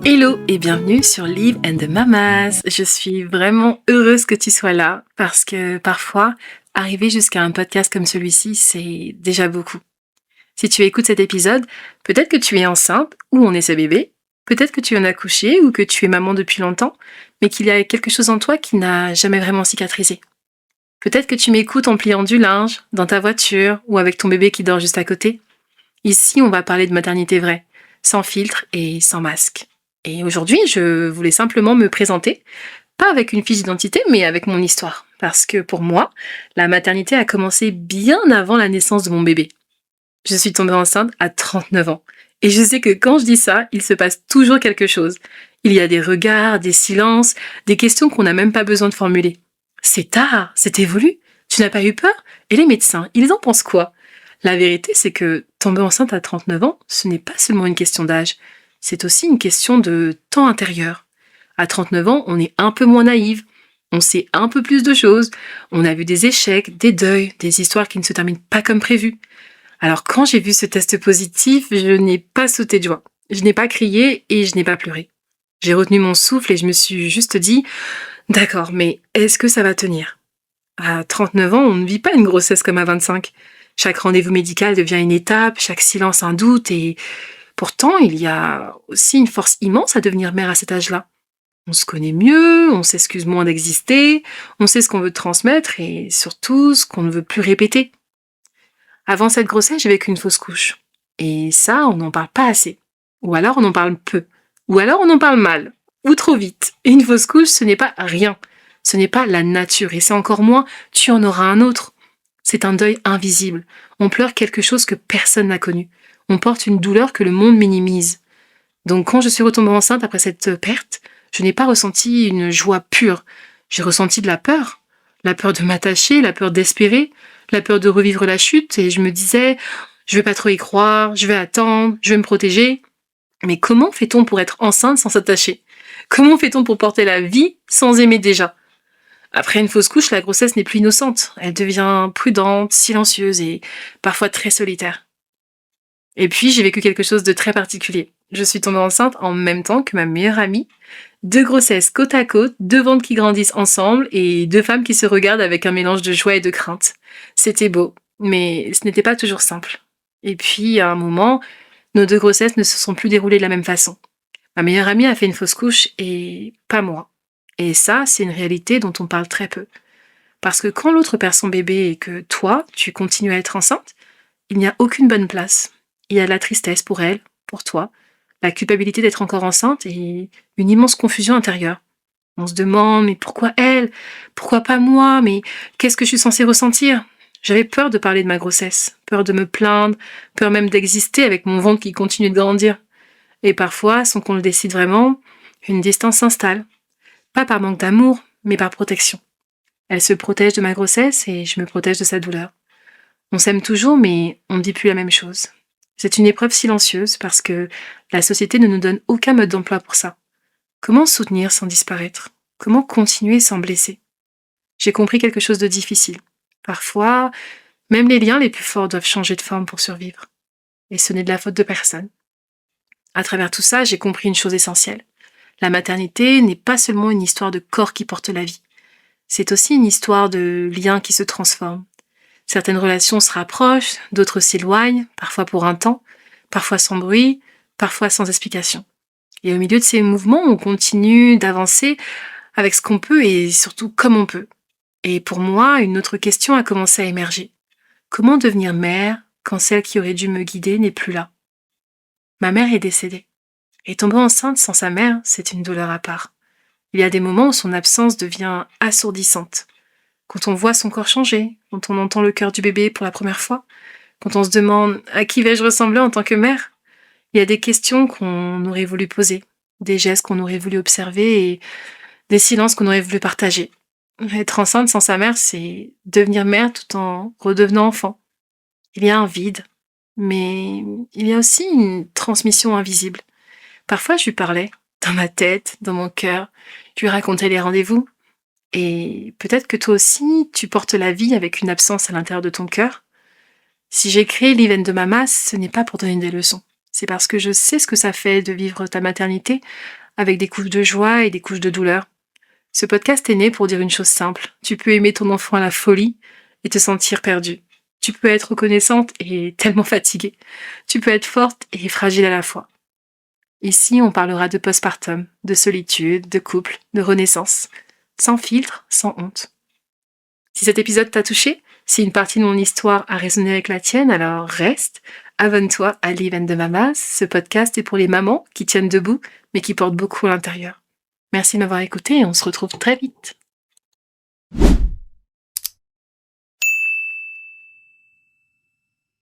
Hello et bienvenue sur Live and the Mamas. Je suis vraiment heureuse que tu sois là parce que parfois, arriver jusqu'à un podcast comme celui-ci, c'est déjà beaucoup. Si tu écoutes cet épisode, peut-être que tu es enceinte ou on est ce bébé, peut-être que tu en as accouché ou que tu es maman depuis longtemps, mais qu'il y a quelque chose en toi qui n'a jamais vraiment cicatrisé. Peut-être que tu m'écoutes en pliant du linge, dans ta voiture ou avec ton bébé qui dort juste à côté. Ici, on va parler de maternité vraie, sans filtre et sans masque. Et aujourd'hui, je voulais simplement me présenter, pas avec une fiche d'identité, mais avec mon histoire. Parce que pour moi, la maternité a commencé bien avant la naissance de mon bébé. Je suis tombée enceinte à 39 ans. Et je sais que quand je dis ça, il se passe toujours quelque chose. Il y a des regards, des silences, des questions qu'on n'a même pas besoin de formuler. C'est tard, c'est évolué. Tu n'as pas eu peur? Et les médecins, ils en pensent quoi? La vérité, c'est que tomber enceinte à 39 ans, ce n'est pas seulement une question d'âge, c'est aussi une question de temps intérieur. À 39 ans, on est un peu moins naïve, on sait un peu plus de choses, on a vu des échecs, des deuils, des histoires qui ne se terminent pas comme prévu. Alors quand j'ai vu ce test positif, je n'ai pas sauté de joie. Je n'ai pas crié et je n'ai pas pleuré. J'ai retenu mon souffle et je me suis juste dit « D'accord, mais est-ce que ça va tenir ?» À 39 ans, on ne vit pas une grossesse comme à 25. Chaque rendez-vous médical devient une étape, chaque silence un doute et pourtant il y a aussi une force immense à devenir mère à cet âge-là. On se connaît mieux, on s'excuse moins d'exister, on sait ce qu'on veut transmettre et surtout ce qu'on ne veut plus répéter. Avant cette grossesse, j'ai vécu une fausse couche. Et ça, on n'en parle pas assez. Ou alors on en parle peu. Ou alors on en parle mal. Ou trop vite. Et une fausse couche, ce n'est pas rien. Ce n'est pas la nature. Et c'est encore moins, tu en auras un autre. C'est un deuil invisible. On pleure quelque chose que personne n'a connu. On porte une douleur que le monde minimise. Donc quand je suis retombée enceinte après cette perte, je n'ai pas ressenti une joie pure. J'ai ressenti de la peur. La peur de m'attacher, la peur d'espérer, la peur de revivre la chute. Et je me disais, je vais pas trop y croire, je vais attendre, je vais me protéger. Mais comment fait-on pour être enceinte sans s'attacher? Comment fait-on pour porter la vie sans aimer déjà? Après une fausse couche, la grossesse n'est plus innocente. Elle devient prudente, silencieuse et parfois très solitaire. Et puis, j'ai vécu quelque chose de très particulier. Je suis tombée enceinte en même temps que ma meilleure amie. 2 grossesses côte à côte, 2 ventres qui grandissent ensemble et 2 femmes qui se regardent avec un mélange de joie et de crainte. C'était beau, mais ce n'était pas toujours simple. Et puis, à un moment, nos 2 grossesses ne se sont plus déroulées de la même façon. Ma meilleure amie a fait une fausse couche et pas moi. Et ça, c'est une réalité dont on parle très peu. Parce que quand l'autre perd son bébé et que toi, tu continues à être enceinte, il n'y a aucune bonne place. Il y a de la tristesse pour elle, pour toi, la culpabilité d'être encore enceinte et une immense confusion intérieure. On se demande, mais pourquoi elle? Pourquoi pas moi? Mais qu'est-ce que je suis censée ressentir? J'avais peur de parler de ma grossesse, peur de me plaindre, peur même d'exister avec mon ventre qui continue de grandir. Et parfois, sans qu'on le décide vraiment, une distance s'installe. Pas par manque d'amour, mais par protection. Elle se protège de ma grossesse et je me protège de sa douleur. On s'aime toujours, mais on ne dit plus la même chose. C'est une épreuve silencieuse parce que la société ne nous donne aucun mode d'emploi pour ça. Comment soutenir sans disparaître? Comment continuer sans blesser? J'ai compris quelque chose de difficile. Parfois, même les liens les plus forts doivent changer de forme pour survivre. Et ce n'est de la faute de personne. À travers tout ça, j'ai compris une chose essentielle. La maternité n'est pas seulement une histoire de corps qui porte la vie. C'est aussi une histoire de liens qui se transforment. Certaines relations se rapprochent, d'autres s'éloignent, parfois pour un temps, parfois sans bruit, parfois sans explication. Et au milieu de ces mouvements, on continue d'avancer avec ce qu'on peut et surtout comme on peut. Et pour moi, une autre question a commencé à émerger. Comment devenir mère quand celle qui aurait dû me guider n'est plus là? Ma mère est décédée. Et tomber enceinte sans sa mère, c'est une douleur à part. Il y a des moments où son absence devient assourdissante. Quand on voit son corps changer, quand on entend le cœur du bébé pour la première fois, quand on se demande à qui vais-je ressembler en tant que mère, il y a des questions qu'on aurait voulu poser, des gestes qu'on aurait voulu observer et des silences qu'on aurait voulu partager. Être enceinte sans sa mère, c'est devenir mère tout en redevenant enfant. Il y a un vide, mais il y a aussi une transmission invisible. Parfois, je lui parlais, dans ma tête, dans mon cœur, je lui racontais les rendez-vous. Et peut-être que toi aussi, tu portes la vie avec une absence à l'intérieur de ton cœur. Si j'ai créé l'Event de Mamas, ce n'est pas pour donner des leçons. C'est parce que je sais ce que ça fait de vivre ta maternité avec des couches de joie et des couches de douleur. Ce podcast est né pour dire une chose simple. Tu peux aimer ton enfant à la folie et te sentir perdue. Tu peux être reconnaissante et tellement fatiguée. Tu peux être forte et fragile à la fois. Ici, on parlera de postpartum, de solitude, de couple, de renaissance. Sans filtre, sans honte. Si cet épisode t'a touché, si une partie de mon histoire a résonné avec la tienne, alors reste, abonne-toi à Live and the Mamas. Ce podcast est pour les mamans qui tiennent debout, mais qui portent beaucoup à l'intérieur. Merci de m'avoir écouté et on se retrouve très vite.